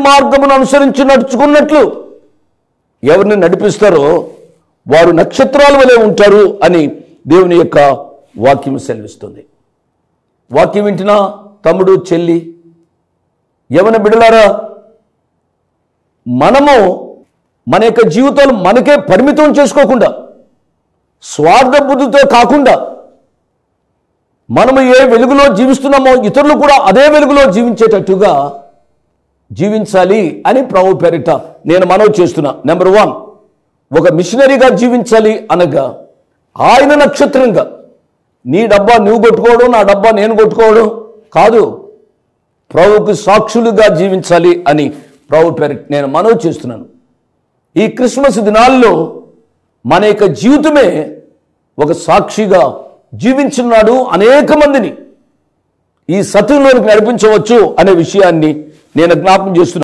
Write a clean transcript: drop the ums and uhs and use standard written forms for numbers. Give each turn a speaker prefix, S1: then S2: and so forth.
S1: మార్గమును అనుసరించి నడుచుకున్నట్లు ఎవరిని నడిపిస్తారో వారు నక్షత్రాల వలె ఉంటారు అని దేవుని యొక్క వాక్యం సెలవిస్తుంది. వాక్యం వింటున్నా తమ్ముడు, చెల్లి, యవన బిడ్డలారా, మనము మన యొక్క జీవితాలు మనకే పరిమితం చేసుకోకుండా, స్వార్థ బుద్ధితో కాకుండా, మనము ఏ వెలుగులో జీవిస్తున్నామో ఇతరులు కూడా అదే వెలుగులో జీవించేటట్టుగా జీవించాలి అని ప్రభు పేరిట నేను మనవి చేస్తున్నా. నెంబర్ 1, ఒక మిషనరీగా జీవించాలి అనగా ఆయన నక్షత్రంగా, నీ డబ్బా నువ్వు కొట్టుకోవడం, నా డబ్బా నేను కొట్టుకోవడం కాదు, ప్రభువుకు సాక్షులుగా జీవించాలి అని ప్రభు పేరిట నేను మనవి చేస్తున్నాను. ఈ క్రిస్మస్ దినాల్లో మన యొక్క జీవితమే ఒక సాక్షిగా జీవించున్నాడు. అనేక మందిని ఈ సత్యంలోనికి నడిపించవచ్చు అనే విషయాన్ని నేను జ్ఞాపకం చేస్తున్నాను.